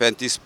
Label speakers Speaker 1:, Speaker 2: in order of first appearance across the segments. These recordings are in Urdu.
Speaker 1: 35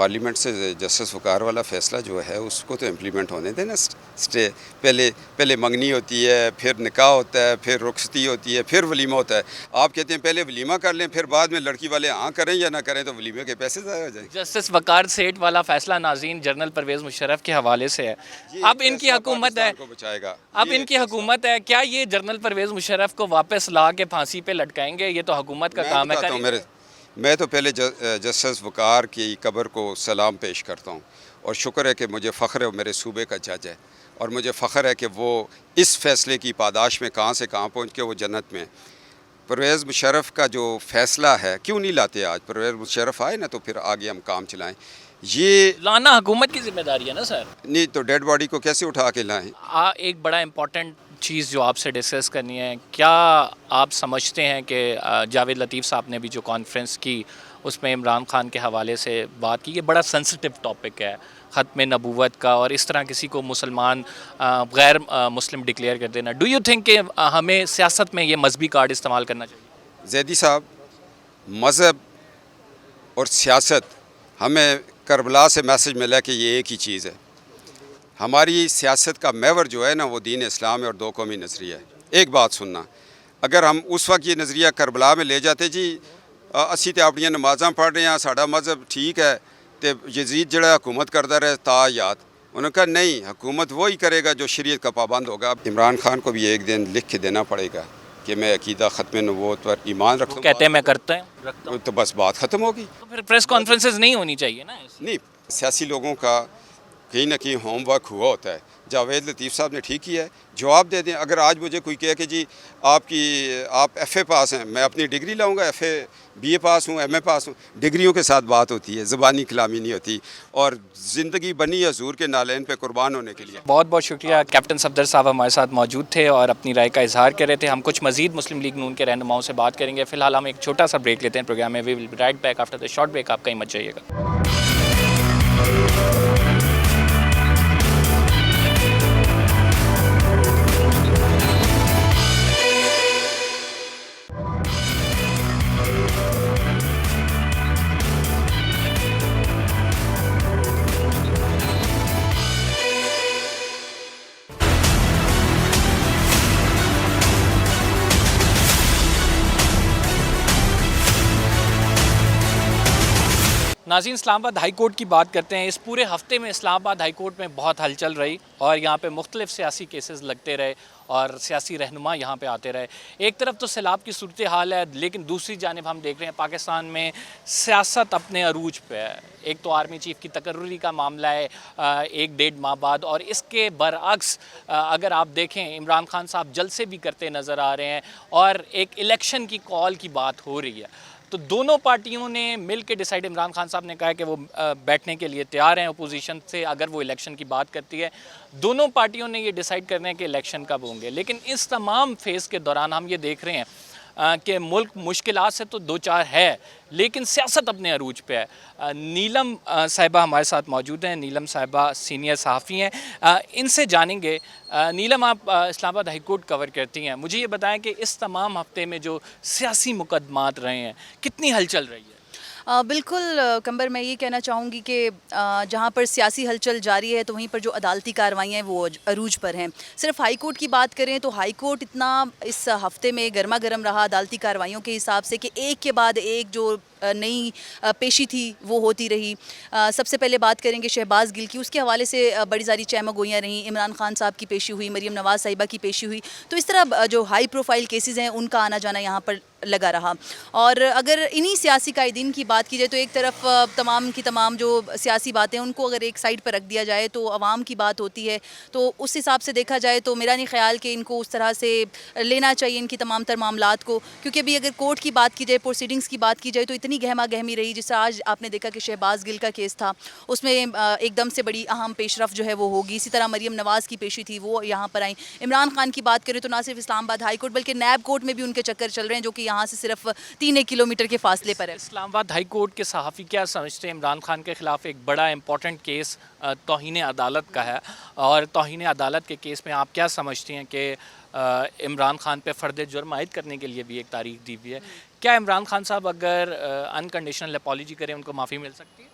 Speaker 1: پارلیمنٹ سے جسٹس وقار والا فیصلہ جو ہے اس کو تو امپلیمنٹ ہونے دیں نا. اسٹے پہلے منگنی ہوتی ہے، پھر نکاح ہوتا ہے، پھر رخصتی ہوتی ہے، پھر ولیمہ ہوتا ہے. آپ کہتے ہیں پہلے ولیمہ کر لیں، پھر بعد میں لڑکی والے ہاں کریں یا نہ کریں تو ولیمے کے پیسے ضائع ہو جائیں.
Speaker 2: جسٹس وقار سیٹھ والا فیصلہ ناظرین جنرل پرویز مشرف کے حوالے سے ہے. اب ان کی حکومت ہے،
Speaker 1: کو بچائے گا.
Speaker 2: اب ان کی حکومت ہے، کیا یہ جنرل پرویز مشرف کو واپس لا کے پھانسی پہ لٹکائیں گے؟ یہ تو حکومت کا کام ہے.
Speaker 1: میں تو پہلے جسٹس وقار کی قبر کو سلام پیش کرتا ہوں اور شکر ہے کہ مجھے فخر ہے وہ میرے صوبے کا جج ہے، اور مجھے فخر ہے کہ وہ اس فیصلے کی پاداش میں کہاں سے کہاں پہنچ کے وہ جنت میں. پرویز مشرف کا جو فیصلہ ہے کیوں نہیں لاتے آج؟ پرویز مشرف آئے نا تو پھر آگے ہم کام چلائیں. یہ
Speaker 2: لانا حکومت کی ذمہ داری ہے نا سر.
Speaker 1: نہیں تو ڈیڈ باڈی کو کیسے اٹھا کے لائیں؟
Speaker 2: ایک بڑا امپورٹنٹ چیز جو آپ سے ڈسکس کرنی ہے، کیا آپ سمجھتے ہیں کہ جاوید لطیف صاحب نے بھی جو کانفرنس کی اس میں عمران خان کے حوالے سے بات کی، یہ بڑا سینسٹیو ٹاپک ہے، ختم نبوت کا، اور اس طرح کسی کو مسلمان غیر مسلم ڈکلیئر کر دینا. ڈو یو تھنک کہ ہمیں سیاست میں یہ مذہبی کارڈ استعمال کرنا چاہیے؟
Speaker 1: زیدی صاحب، مذہب اور سیاست، ہمیں کربلا سے میسج ملا کہ یہ ایک ہی چیز ہے. ہماری سیاست کا محور جو ہے نا وہ دین اسلام ہے اور دو قومی نظریہ ہے. ایک بات سننا، اگر ہم اس وقت یہ نظریہ کربلا میں لے جاتے جی اسی تے اپنی نمازاں پڑھ رہے ہیں، ساڈا مذہب ٹھیک ہے، تے یزید جڑا حکومت کرتا رہے تا یاد. انہوں نے کہا نہیں، حکومت وہی کرے گا جو شریعت کا پابند ہوگا. عمران خان کو بھی ایک دن لکھ کے دینا پڑے گا کہ میں عقیدہ ختم نبوت پر ایمان رکھتا ہوں.
Speaker 2: کہتے ہیں میں رکھتا ہوں،
Speaker 1: تو بس بات ختم ہوگی.
Speaker 2: تو پھر پریس کانفرنسز نہیں ہونی چاہیے نا.
Speaker 1: نہیں، سیاسی لوگوں کا کہیں نہ کہیں ہوم ورک ہوا ہوتا ہے. جاوید لطیف صاحب نے ٹھیک کیا ہے، جواب دے دیں. اگر آج مجھے کوئی کہے کہ جی آپ ایف اے پاس ہیں، میں اپنی ڈگری لاؤں گا، ایف اے بی اے پاس ہوں، ایم اے پاس ہوں. ڈگریوں کے ساتھ بات ہوتی ہے، زبانی کلامی نہیں ہوتی. اور زندگی بنی حضور کے نالین پہ قربان ہونے کے لیے.
Speaker 2: بہت بہت شکریہ. کیپٹن صفدر صاحب ہمارے ساتھ موجود تھے اور اپنی رائے کا اظہار کر رہے تھے. ہم کچھ مزید مسلم لیگ نون کے رہنماؤں سے بات کریں گے. فی الحال ہم ایک چھوٹا سا بریک لیتے ہیں پروگرام میں. We will be right back after the short break. آپ کہیں مت جائیے گا. ناظرین، اسلام آباد ہائی کورٹ کی بات کرتے ہیں. اس پورے ہفتے میں اسلام آباد ہائی کورٹ میں بہت ہلچل رہی اور یہاں پہ مختلف سیاسی کیسز لگتے رہے اور سیاسی رہنما یہاں پہ آتے رہے. ایک طرف تو سیلاب کی صورتحال ہے، لیکن دوسری جانب ہم دیکھ رہے ہیں پاکستان میں سیاست اپنے عروج پہ ہے. ایک تو آرمی چیف کی تقرری کا معاملہ ہے 1-1.5 ماہ بعد، اور اس کے برعکس اگر آپ دیکھیں عمران خان صاحب جلسے بھی کرتے نظر آ رہے ہیں اور ایک الیکشن کی کال کی بات ہو رہی ہے. تو دونوں پارٹیوں نے مل کے ڈیسائیڈ، عمران خان صاحب نے کہا کہ وہ بیٹھنے کے لیے تیار ہیں اپوزیشن سے اگر وہ الیکشن کی بات کرتی ہے. دونوں پارٹیوں نے یہ ڈیسائیڈ کرنا ہے کہ الیکشن کب ہوں گے. لیکن اس تمام فیز کے دوران ہم یہ دیکھ رہے ہیں کہ ملک مشکلات سے تو دو چار ہے لیکن سیاست اپنے عروج پہ ہے. نیلم صاحبہ ہمارے ساتھ موجود ہیں. نیلم صاحبہ سینئر صحافی ہیں. ان سے جانیں گے. نیلم، آپ اسلام آباد ہائی کورٹ کور کرتی ہیں. مجھے یہ بتائیں کہ اس تمام ہفتے میں جو سیاسی مقدمات رہے ہیں کتنی ہلچل رہی ہے؟
Speaker 3: بالکل کمبر، میں یہ کہنا چاہوں گی کہ جہاں پر سیاسی ہلچل جاری ہے تو وہیں پر جو عدالتی کارروائیاں ہیں وہ عروج پر ہیں. صرف ہائی کورٹ کی بات کریں تو ہائی کورٹ اتنا اس ہفتے میں گرما گرم رہا عدالتی کارروائیوں کے حساب سے کہ ایک کے بعد ایک جو نئی پیشی تھی وہ ہوتی رہی. سب سے پہلے بات کریں گے شہباز گل کی. اس کے حوالے سے بڑی ساری چہمہ گوئیاں رہیں. عمران خان صاحب کی پیشی ہوئی، مریم نواز صاحبہ کی پیشی ہوئی. تو اس طرح جو ہائی پروفائل کیسز ہیں ان کا آنا جانا یہاں پر لگا رہا. اور اگر انہی سیاسی قائدین کی بات کی جائے تو ایک طرف تمام کی تمام جو سیاسی باتیں ان کو اگر ایک سائڈ پر رکھ دیا جائے تو عوام کی بات ہوتی ہے. تو اس حساب سے دیکھا جائے تو میرا نہیں خیال کہ ان کو اس طرح سے لینا چاہیے ان کی تمام تر معاملات کو، کیونکہ ابھی اگر کورٹ کی بات کی جائے، پروسیڈنگز کی بات کی جائے تو اتنی گہما گہمی رہی. جس سے آج آپ نے دیکھا کہ شہباز گل کا کیس تھا، اس میں ایک دم سے بڑی اہم پیش رفت جو ہے وہ ہوگی. اسی طرح مریم نواز کی پیشی تھی وہ یہاں پر آئیں. عمران خان کی بات کریں تو نہ صرف اسلام آباد ہائی کورٹ بلکہ نیب کورٹ میں بھی ان کے چکر چل رہے ہیں جو کہ یہاں سے صرف 3 کلومیٹر کے فاصلے پر ہے.
Speaker 2: اسلام آباد ہائی کورٹ کے صحافی کیا سمجھتے ہیں؟ عمران خان کے خلاف ایک بڑا امپورٹنٹ کیس توہین عدالت کا ہے، اور توہین عدالت کے کیس میں آپ کیا سمجھتی ہیں کہ عمران خان پہ فرد جرم عائد کرنے کے لیے بھی ایک تاریخ دی ہوئی ہے. کیا عمران خان صاحب اگر انکنڈیشنل اپالوجی کریں ان کو معافی مل سکتی ہے؟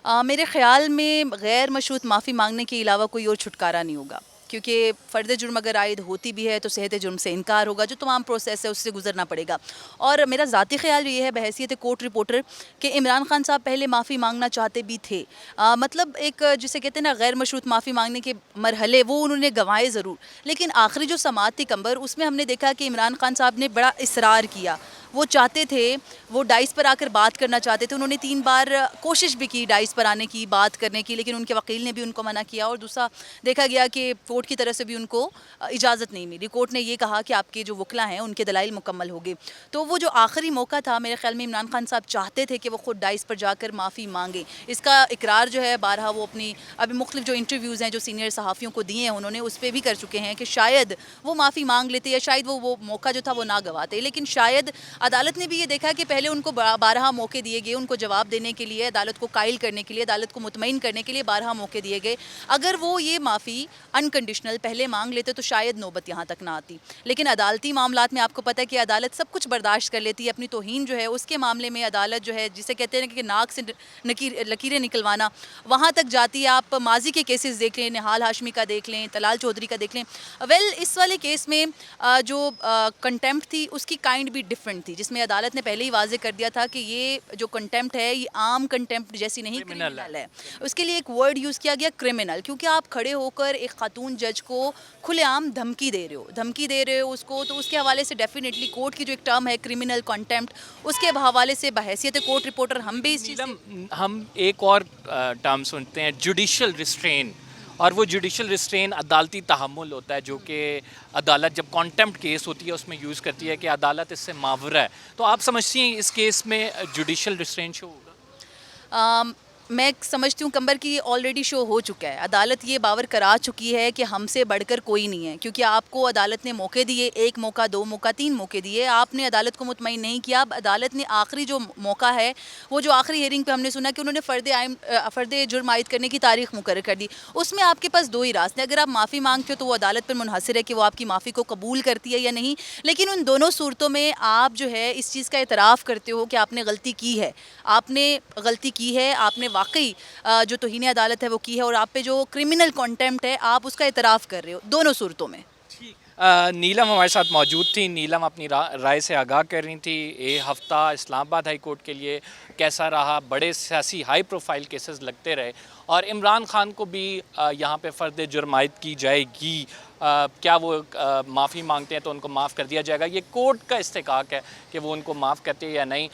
Speaker 3: میرے خیال میں غیر مشروط معافی مانگنے کے علاوہ کوئی اور چھٹکارا نہیں ہوگا، کیونکہ فرد جرم اگر عائد ہوتی بھی ہے تو صحت جرم سے انکار ہوگا، جو تمام پروسیس ہے اس سے گزرنا پڑے گا. اور میرا ذاتی خیال یہ ہے بحیثیت کورٹ رپورٹر کہ عمران خان صاحب پہلے معافی مانگنا چاہتے بھی تھے، مطلب ایک جسے کہتے ہیں نا غیر مشروط معافی مانگنے کے مرحلے وہ انہوں نے گنوائے ضرور، لیکن آخری جو سماعت تھی قمبر، اس میں ہم نے دیکھا کہ عمران خان صاحب نے بڑا اصرار کیا. وہ چاہتے تھے، وہ ڈائس پر آ کر بات کرنا چاہتے تھے. انہوں نے 3 بار کوشش بھی کی ڈائس پر آنے کی، بات کرنے کی، لیکن ان کے وکیل نے بھی ان کو منع کیا. اور دوسرا دیکھا گیا کہ کورٹ کی طرف سے بھی ان کو اجازت نہیں ملی. کورٹ نے یہ کہا کہ آپ کے جو وکلا ہیں ان کے دلائل مکمل ہو گئے. تو وہ جو آخری موقع تھا، میرے خیال میں عمران خان صاحب چاہتے تھے کہ وہ خود ڈائس پر جا کر معافی مانگیں. اس کا اقرار جو ہے بارہا وہ اپنی ابھی مختلف جو انٹرویوز ہیں جو سینئر صحافیوں کو دیے ہیں انہوں نے اس پہ بھی کر چکے ہیں کہ شاید وہ معافی مانگ لیتے یا شاید وہ موقع جو تھا وہ نہ گواتے. لیکن شاید عدالت نے بھی یہ دیکھا کہ پہلے ان کو بارہا موقع دیے گئے، ان کو جواب دینے کے لیے، عدالت کو قائل کرنے کے لیے، عدالت کو مطمئن کرنے کے لیے بارہا موقع دیے گئے. اگر وہ یہ معافی انکنڈیشنل پہلے مانگ لیتے تو شاید نوبت یہاں تک نہ آتی. لیکن عدالتی معاملات میں آپ کو پتہ ہے کہ عدالت سب کچھ برداشت کر لیتی ہے. اپنی توہین جو ہے اس کے معاملے میں عدالت جو ہے جسے کہتے ہیں کہ ناک سے لکیریں نکلوانا، وہاں تک جاتی ہے. آپ ماضی کے کیسز دیکھ لیں، نہال ہاشمی کا دیکھ لیں، طلال چودھری کا دیکھ لیں. اس والے کیس میں جو کنٹیمپٹ تھی اس کی کائنڈ بھی ڈفرینٹ تھی، جس میں عدالت نے پہلے ہی واضح کر دیا تھا کہ یہ جو کنٹیمپٹ ہے یہ عام کنٹیمپٹ جیسی نہیں، کرمنل ہے. اس کے لیے ایک ورڈ یوز کیا گیا کرمنل، کیونکہ آپ کھڑے ہو کر ایک خاتون جج کو کھلے عام دھمکی دے رہے ہو اس کو، تو اس کے حوالے سے ڈیفینیٹلی کورٹ کی جو ایک ٹرم ہے کرمنل کنٹیمپٹ، اس کے حوالے سے بحیثیت کورٹ رپورٹر ہم بھی اس چیز
Speaker 2: ہم ایک اور ٹرم سنتے ہیں جوڈیشل ریسٹرین، اور وہ جوڈیشل ریسٹرین عدالتی تحمل ہوتا ہے، جو کہ عدالت جب کانٹیمپٹ کیس ہوتی ہے اس میں یوز کرتی ہے کہ عدالت اس سے ماورا ہے. تو آپ سمجھتی ہیں اس کیس میں جوڈیشل ریسٹرین شو ہوگا؟
Speaker 3: میں سمجھتی ہوں قمبر کی آلریڈی شو ہو چکا ہے. عدالت یہ باور کرا چکی ہے کہ ہم سے بڑھ کر کوئی نہیں ہے، کیونکہ آپ کو عدالت نے موقع دیے، 1 موقع 2 موقع 3 موقع دیے، آپ نے عدالت کو مطمئن نہیں کیا. اب عدالت نے آخری جو موقع ہے، وہ جو آخری ہیئرنگ پہ ہم نے سنا کہ انہوں نے فرد جرم عائد کرنے کی تاریخ مقرر کر دی. اس میں آپ کے پاس 2 ہی راستے ہیں. اگر آپ معافی مانگتے ہو تو وہ عدالت پر منحصر ہے کہ وہ آپ کی معافی کو قبول کرتی ہے یا نہیں. لیکن ان دونوں صورتوں میں آپ جو ہے اس چیز کا اعتراف کرتے ہو کہ آپ نے غلطی کی ہے، آپ نے واقعی جو توہین عدالت ہے وہ کی ہے، اور آپ پہ جو کرمنل کانٹیمپٹ ہے آپ اس کا اعتراف کر رہے ہو دونوں صورتوں میں.
Speaker 2: نیلم ہمارے ساتھ موجود تھی. نیلم اپنی رائے سے آگاہ کر رہی تھی. یہ ہفتہ اسلام آباد ہائی کورٹ کے لیے کیسا رہا؟ بڑے سیاسی ہائی پروفائل کیسز لگتے رہے، اور عمران خان کو بھی یہاں پہ فرد جرم عائد کی جائے گی. کیا وہ معافی مانگتے ہیں تو ان کو معاف کر دیا جائے گا؟ یہ کورٹ کا استحقاق ہے کہ وہ ان کو معاف کرتے یا نہیں.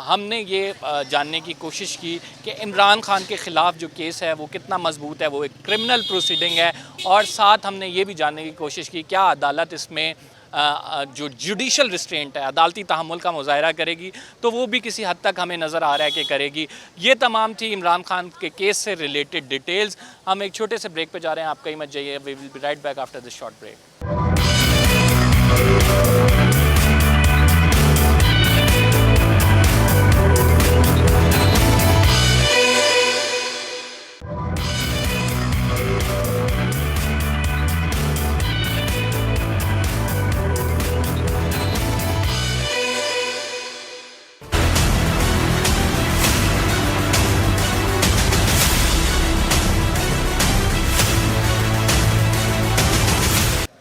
Speaker 2: ہم نے یہ جاننے کی کوشش کی کہ عمران خان کے خلاف جو کیس ہے وہ کتنا مضبوط ہے، وہ ایک کرمنل پروسیڈنگ ہے، اور ساتھ ہم نے یہ بھی جاننے کی کوشش کی کیا عدالت اس میں جو جوڈیشل ریسٹرینٹ ہے، عدالتی تحمل کا مظاہرہ کرے گی. تو وہ بھی کسی حد تک ہمیں نظر آ رہا ہے کہ کرے گی. یہ تمام تھی عمران خان کے کیس سے ریلیٹڈ ڈیٹیلز. ہم ایک چھوٹے سے بریک پہ جا رہے ہیں، آپ کہیں مت جائیے. We will be right back after this short break.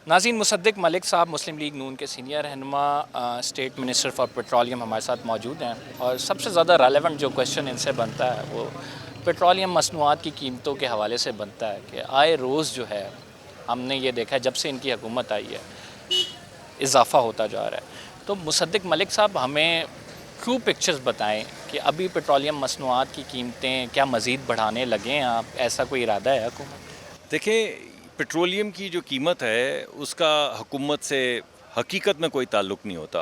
Speaker 2: ناظرین، مصدق ملک صاحب مسلم لیگ نون کے سینئر رہنما، اسٹیٹ منسٹر فار پیٹرولیم ہمارے ساتھ موجود ہیں. اور سب سے زیادہ ریلیونٹ جو کویشچن ان سے بنتا ہے وہ پیٹرولیم مصنوعات کی قیمتوں کے حوالے سے بنتا ہے کہ آئے روز جو ہے ہم نے یہ دیکھا ہے جب سے ان کی حکومت آئی ہے اضافہ ہوتا جا رہا ہے. تو مصدق ملک صاحب ہمیں ٹرو پکچرز بتائیں کہ ابھی پیٹرولیم مصنوعات کی قیمتیں کیا مزید بڑھانے لگے ہیں؟ آپ ایسا کوئی ارادہ ہے حکومت؟
Speaker 4: دیکھیں، پیٹرولیم کی جو قیمت ہے اس کا حکومت سے حقیقت میں کوئی تعلق نہیں ہوتا.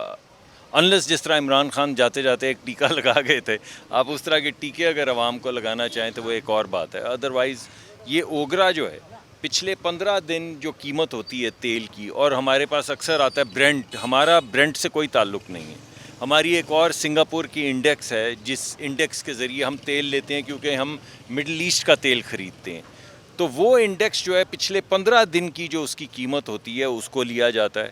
Speaker 4: انلیس جس طرح عمران خان جاتے جاتے ایک ٹیکہ لگا گئے تھے، آپ اس طرح کے ٹیکے اگر عوام کو لگانا چاہیں تو وہ ایک اور بات ہے. ادروائز یہ اوگرا جو ہے پچھلے 15 دن جو قیمت ہوتی ہے تیل کی، اور ہمارے پاس اکثر آتا ہے برینٹ، ہمارا برینٹ سے کوئی تعلق نہیں ہے. ہماری ایک اور سنگاپور کی انڈیکس ہے جس انڈیکس کے ذریعے ہم تیل لیتے ہیں کیونکہ ہم مڈل ایسٹ کا تیل خریدتے ہیں. تو وہ انڈیکس جو ہے پچھلے 15 دن کی جو اس کی قیمت ہوتی ہے اس کو لیا جاتا ہے.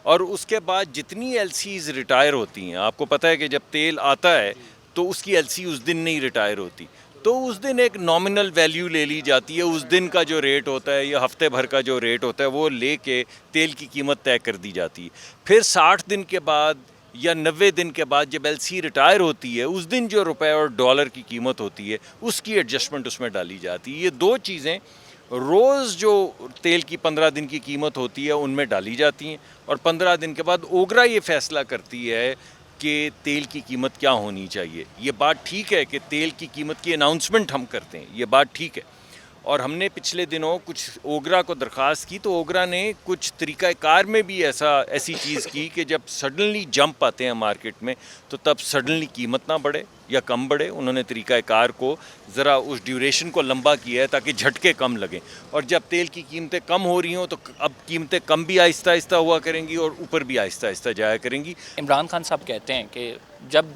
Speaker 4: اور اس کے بعد جتنی ایل سیز ریٹائر ہوتی ہیں، آپ کو پتہ ہے کہ جب تیل آتا ہے تو اس کی ایل سی اس دن نہیں ریٹائر ہوتی، تو اس دن ایک نامنل ویلیو لے لی جاتی ہے, اس دن کا جو ریٹ ہوتا ہے یا ہفتے بھر کا جو ریٹ ہوتا ہے وہ لے کے تیل کی قیمت طے کر دی جاتی ہے. پھر 60 دن کے بعد یا 90 دن کے بعد جب ایل سی ریٹائر ہوتی ہے اس دن جو روپے اور ڈالر کی قیمت ہوتی ہے اس کی ایڈجسٹمنٹ اس میں ڈالی جاتی ہے. یہ دو چیزیں روز جو تیل کی 15 دن کی قیمت ہوتی ہے ان میں ڈالی جاتی ہیں, اور 15 دن کے بعد اوگرا یہ فیصلہ کرتی ہے کہ تیل کی قیمت کیا ہونی چاہیے. یہ بات ٹھیک ہے کہ تیل کی قیمت کی اناؤنسمنٹ ہم کرتے ہیں, یہ بات ٹھیک ہے, اور ہم نے پچھلے دنوں کچھ اوگرا کو درخواست کی تو اوگرا نے کچھ طریقہ کار میں بھی ایسی چیز کی کہ جب سڈنلی جمپ آتے ہیں مارکیٹ میں تو تب سڈنلی قیمت نہ بڑھے یا کم بڑھے. انہوں نے طریقہ کار کو ذرا اس ڈیوریشن کو لمبا کیا ہے تاکہ جھٹکے کم لگیں, اور جب تیل کی قیمتیں کم ہو رہی ہوں تو اب قیمتیں کم بھی آہستہ آہستہ ہوا کریں گی اور اوپر بھی آہستہ آہستہ جایا کریں گی.
Speaker 2: عمران خان صاحب کہتے ہیں کہ جب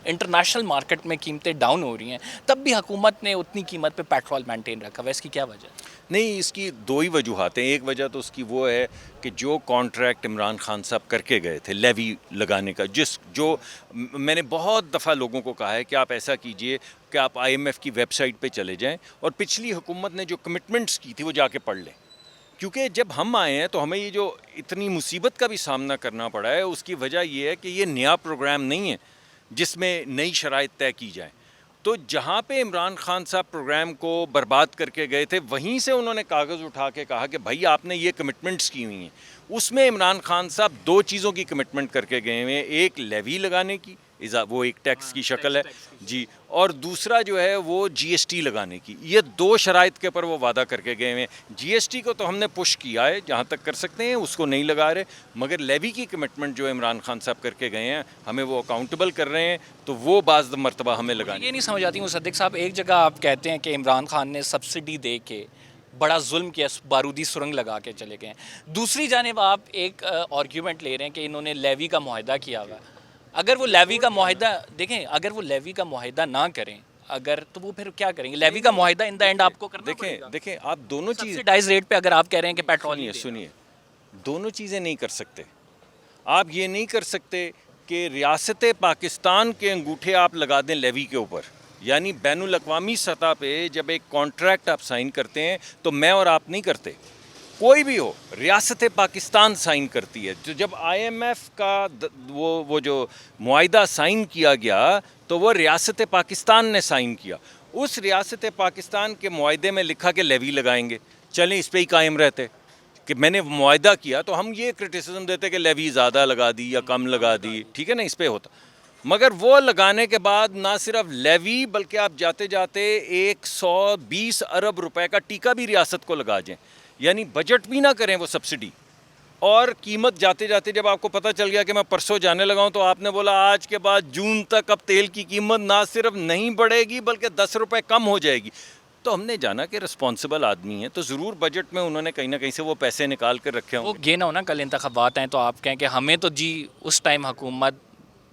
Speaker 2: انٹرنیشنل مارکیٹ میں قیمتیں ڈاؤن ہو رہی ہیں تب بھی حکومت نے اتنی قیمت پہ پیٹرول مینٹین رکھا ہے, اس کی کیا وجہ ہے؟
Speaker 4: نہیں, اس کی دو ہی وجوہات ہیں. ایک وجہ تو اس کی وہ ہے کہ جو کانٹریکٹ عمران خان صاحب کر کے گئے تھے لیوی لگانے کا, جو میں نے بہت دفعہ لوگوں کو کہا ہے کہ آپ ایسا کیجئے کہ آپ IMF کی ویب سائٹ پہ چلے جائیں اور پچھلی حکومت نے جو کمٹمنٹس کی تھی وہ جا کے پڑھ لیں, کیونکہ جب ہم آئے ہیں تو ہمیں یہ جو اتنی مصیبت کا بھی سامنا کرنا پڑا ہے اس کی وجہ یہ ہے کہ یہ نیا پروگرام نہیں ہے جس میں نئی شرائط طے کی جائیں. تو جہاں پہ عمران خان صاحب پروگرام کو برباد کر کے گئے تھے وہیں سے انہوں نے کاغذ اٹھا کے کہا کہ بھائی آپ نے یہ کمٹمنٹس کی ہوئی ہیں. اس میں عمران خان صاحب دو چیزوں کی کمٹمنٹ کر کے گئے ہیں, ایک لیوی لگانے کی, وہ ایک ٹیکس کی شکل ہے جی, اور دوسرا جو ہے وہ GST لگانے کی. یہ دو شرائط کے اوپر وہ وعدہ کر کے گئے ہیں. GST کو تو ہم نے پش کیا ہے جہاں تک کر سکتے ہیں, اس کو نہیں لگا رہے, مگر لیوی کی کمٹمنٹ جو عمران خان صاحب کر کے گئے ہیں ہمیں وہ اکاؤنٹیبل کر رہے ہیں, تو وہ بعض مرتبہ ہمیں لگانی.
Speaker 2: یہ نہیں سمجھ آتی مصدق صاحب, ایک جگہ آپ کہتے ہیں کہ عمران خان نے سبسڈی دے کے بڑا ظلم کیا, بارودی سرنگ لگا کے چلے گئے ہیں, دوسری جانب آپ ایک آرگیومنٹ لے رہے ہیں کہ انہوں نے لیوی کا معاہدہ کیا ہوا ہے. اگر وہ لیوی کا معاہدہ دیکھیں, اگر وہ لیوی کا معاہدہ نہ کریں اگر, تو وہ پھر کیا کریں گے؟ لیوی کا معاہدہ ان دا اینڈ آپ کو کرنا پڑے گا.
Speaker 4: دیکھیں آپ دونوں چیزیں
Speaker 2: سبسیڈائز ریٹ پہ اگر آپ کہہ رہے ہیں کہ پیٹرول,
Speaker 4: سنیے دونوں چیزیں نہیں کر سکتے. آپ یہ نہیں کر سکتے کہ ریاست پاکستان کے انگوٹھے آپ لگا دیں لیوی کے اوپر, یعنی بین الاقوامی سطح پہ جب ایک کانٹریکٹ آپ سائن کرتے ہیں تو میں اور آپ نہیں کرتے, کوئی بھی ہو, ریاست پاکستان سائن کرتی ہے. تو جب IMF کا وہ جو معاہدہ سائن کیا گیا تو وہ ریاست پاکستان نے سائن کیا. اس ریاست پاکستان کے معاہدے میں لکھا کہ لیوی لگائیں گے, چلیں اس پہ ہی قائم رہتے کہ میں نے معاہدہ کیا, تو ہم یہ کرٹیسزم دیتے کہ لیوی زیادہ لگا دی یا کم لگا دی, ٹھیک ہے نا, اس پہ ہوتا. مگر وہ لگانے کے بعد نہ صرف لیوی بلکہ آپ جاتے جاتے 120 ارب روپے کا ٹیکہ بھی ریاست کو لگا جائیں, یعنی بجٹ بھی نہ کریں وہ سبسڈی, اور قیمت جاتے جاتے جب آپ کو پتہ چل گیا کہ میں پرسوں جانے لگا ہوں تو آپ نے بولا آج کے بعد جون تک اب تیل کی قیمت نہ صرف نہیں بڑھے گی بلکہ 10 روپے کم ہو جائے گی. تو ہم نے جانا کہ رسپانسبل آدمی ہیں تو ضرور بجٹ میں انہوں نے کہیں نہ کہیں سے وہ پیسے نکال کر رکھے ہوں.
Speaker 2: وہ یہ نہ ہونا کل انتخابات ہیں تو آپ کہیں کہ ہمیں تو جی اس ٹائم حکومت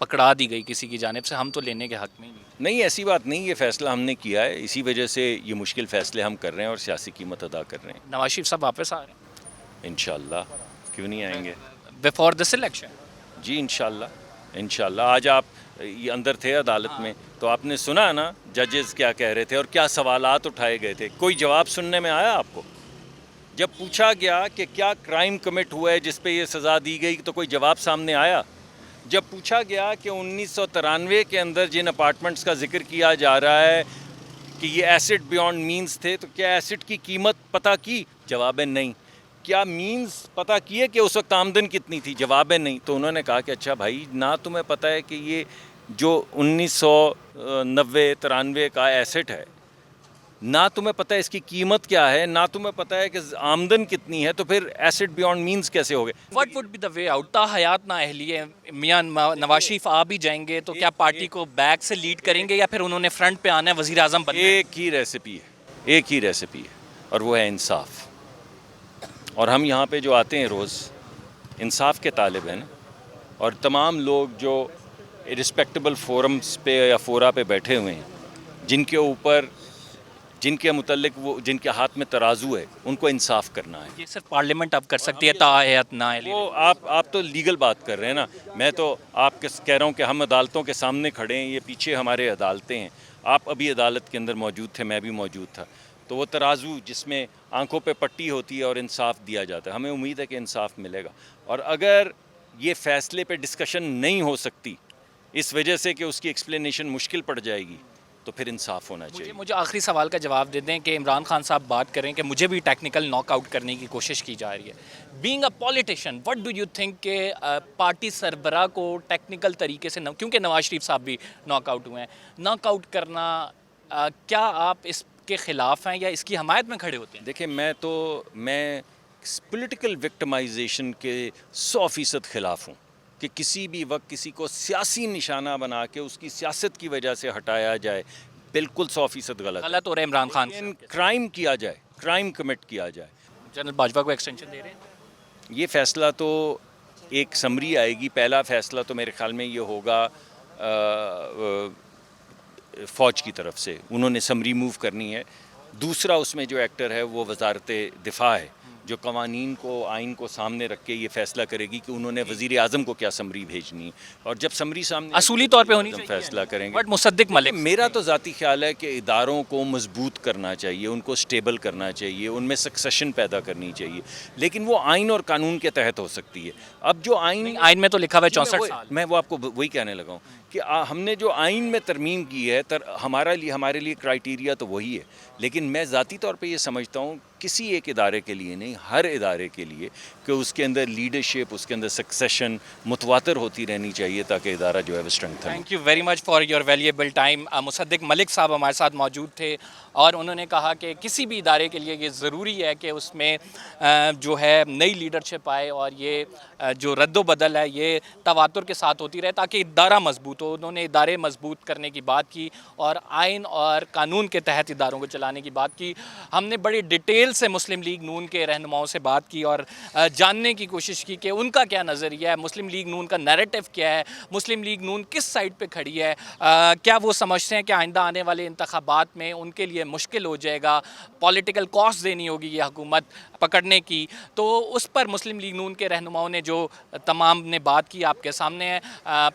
Speaker 2: پکڑا دی گئی کسی کی جانب سے, ہم تو لینے کے حق میں
Speaker 4: نہیں, ایسی بات نہیں, یہ فیصلہ ہم نے کیا ہے, اسی وجہ سے یہ مشکل فیصلے ہم کر رہے ہیں اور سیاسی قیمت ادا کر رہے ہیں.
Speaker 2: نواز شریف صاحب واپس آ رہے ہیں
Speaker 4: انشاءاللہ, کیوں نہیں آئیں گے
Speaker 2: بیفور دس الیکشن؟
Speaker 4: جی انشاءاللہ. آج آپ اندر تھے عدالت میں تو آپ نے سنا نا ججز کیا کہہ رہے تھے اور کیا سوالات اٹھائے گئے تھے, کوئی جواب سننے میں آیا آپ کو؟ جب پوچھا گیا کہ کیا کرائم کمٹ ہوا ہے جس پہ یہ سزا دی گئی تو کوئی جواب سامنے آیا؟ جب پوچھا گیا کہ 1993 کے اندر جن اپارٹمنٹس کا ذکر کیا جا رہا ہے کہ یہ ایسٹ بیونڈ مینز تھے تو کیا ایسٹ کی قیمت پتہ کی؟ جواب نہیں. کیا مینز پتہ کیے کہ اس وقت آمدن کتنی تھی؟ جواب نہیں. تو انہوں نے کہا کہ اچھا بھائی, نہ تمہیں پتہ ہے کہ یہ جو 1990-93 کا ایسٹ ہے, نہ تمہیں پتہ ہے اس کی قیمت کیا ہے, نہ تمہیں پتہ ہے کہ آمدن کتنی ہے, تو پھر ایسٹ بیونڈ مینز کیسے ہو گئے؟
Speaker 2: What would be the way out? تا حیات نہ اہلیہ میاں نواز شریف آ بھی جائیں گے تو کیا پارٹی کو بیک سے لیڈ کریں گے یا پھر انہوں نے فرنٹ پہ آنا ہے, وزیر اعظم بننا ہے؟
Speaker 4: ایک ہی ریسیپی ہے اور وہ ہے انصاف. اور ہم یہاں پہ جو آتے ہیں روز انصاف کے طالب ہیں نا, اور تمام لوگ جو رسپیکٹیبل فورمز پہ یا فورا پہ بیٹھے ہوئے ہیں جن کے اوپر جن کے متعلق وہ جن کے ہاتھ میں ترازو ہے ان کو انصاف کرنا ہے.
Speaker 2: یہ صرف پارلیمنٹ اب کر سکتی ہے تا حیات نہ اہلیہ.
Speaker 4: وہ آپ تو لیگل بات کر رہے ہیں نا, میں تو آپ کے کہہ رہا ہوں کہ ہم عدالتوں کے سامنے کھڑے ہیں, یہ پیچھے ہمارے عدالتیں ہیں, آپ ابھی عدالت کے اندر موجود تھے، میں بھی موجود تھا، تو وہ ترازو جس میں آنکھوں پہ پٹی ہوتی ہے اور انصاف دیا جاتا ہے، ہمیں امید ہے کہ انصاف ملے گا. اور اگر یہ فیصلے پہ ڈسکشن نہیں ہو سکتی اس وجہ سے کہ اس کی ایکسپلینیشن مشکل پڑ جائے گی، تو پھر انصاف ہونا چاہیے.
Speaker 2: مجھے آخری سوال کا جواب دے دیں کہ عمران خان صاحب بات کریں کہ مجھے بھی ٹیکنیکل ناک آؤٹ کرنے کی کوشش کی جا رہی ہے. Being a politician what do you think کہ پارٹی سربراہ کو ٹیکنیکل طریقے سے کیونکہ نواز شریف صاحب بھی ناک آؤٹ ہوئے ہیں، ناک آؤٹ کرنا کیا آپ اس کے خلاف ہیں یا اس کی حمایت میں کھڑے ہوتے ہیں؟
Speaker 4: دیکھیں میں پولیٹیکل وکٹمائزیشن کے 100% خلاف ہوں کہ کسی بھی وقت کسی کو سیاسی نشانہ بنا کے اس کی سیاست کی وجہ سے ہٹایا جائے، بالکل 100%
Speaker 2: غلط ہو رہا ہے عمران خان سے.
Speaker 4: لیکن کرائم کیا جائے، کرائم کمٹ کیا جائے.
Speaker 2: جنرل باجوہ کو ایکسٹینشن دے رہے ہیں؟
Speaker 4: یہ فیصلہ تو ایک سمری آئے گی. پہلا فیصلہ تو میرے خیال میں یہ ہوگا فوج کی طرف سے، انہوں نے سمری موو کرنی ہے. دوسرا اس میں جو ایکٹر ہے وہ وزارت دفاع ہے، جو قوانین کو، آئین کو سامنے رکھ کے یہ فیصلہ کرے گی کہ انہوں نے وزیر اعظم کو کیا سمری بھیجنی ہے. اور جب سمری سامنے
Speaker 2: اصولی طور پہ ہونی چاہیے
Speaker 4: فیصلہ کریں گے.
Speaker 2: بٹ مصدق ملک
Speaker 4: میرا تو ذاتی خیال ہے کہ اداروں کو مضبوط کرنا چاہیے، ان کو سٹیبل کرنا چاہیے، ان میں سکسیشن پیدا کرنی چاہیے، لیکن وہ آئین اور قانون کے تحت ہو سکتی ہے. اب جو
Speaker 2: آئین میں تو لکھا ہوا ہے 64 سال.
Speaker 4: میں وہ آپ کو وہی کہنے لگا ہوں کہ ہم نے جو آئین میں ترمیم کی ہے ہمارے لیے کرائیٹیریا تو وہی ہے، لیکن میں ذاتی طور پہ یہ سمجھتا ہوں کسی ایک ادارے کے لیے نہیں، ہر ادارے کے لیے کہ اس کے اندر لیڈرشپ، اس کے اندر سکسیشن متواتر ہوتی رہنی چاہیے تاکہ ادارہ جو ہے وہ strengthen.
Speaker 2: Thank you very much for your valuable time. Musadik Malik صاحب ہمارے ساتھ موجود تھے اور انہوں نے کہا کہ کسی بھی ادارے کے لیے یہ ضروری ہے کہ اس میں جو ہے نئی لیڈرشپ آئے اور یہ جو رد و بدل ہے یہ تواتر کے ساتھ ہوتی رہے تاکہ ادارہ مضبوط ہو. انہوں نے ادارے مضبوط کرنے کی بات کی اور آئین اور قانون کے تحت اداروں کو چلانے کی بات کی. ہم نے بڑی ڈیٹیل سے مسلم لیگ نون کے رہنماؤں سے بات کی اور جاننے کی کوشش کی کہ ان کا کیا نظریہ ہے، مسلم لیگ نون کا نیریٹو کیا ہے، مسلم لیگ نون کس سائڈ پہ کھڑی ہے، کیا وہ سمجھتے ہیں کہ آئندہ آنے والے انتخابات میں ان کے لیے مشکل ہو جائے گا، پولیٹیکل کاسٹ دینی ہوگی یہ حکومت پکڑنے کی. تو اس پر مسلم لیگ نون کے رہنماؤں نے جو تمام نے بات کی آپ کے سامنے ہے.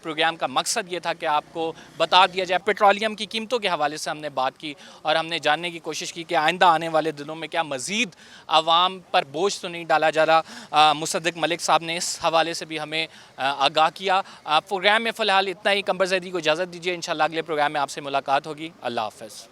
Speaker 2: پروگرام کا مقصد یہ تھا کہ آپ کو بتا دیا جائے. پیٹرولیم کی قیمتوں کے حوالے سے ہم نے بات کی اور ہم نے جاننے کی کوشش کی کہ آئندہ آنے والے دنوں میں کیا مزید عوام پر بوجھ تو نہیں ڈالا جا رہا. مصدق ملک صاحب نے اس حوالے سے بھی ہمیں آگاہ کیا. پروگرام میں فی الحال اتنا ہی. قمر زیدی کو اجازت دیجیے، انشاءاللہ اگلے پروگرام میں آپ سے ملاقات ہوگی. اللہ حافظ.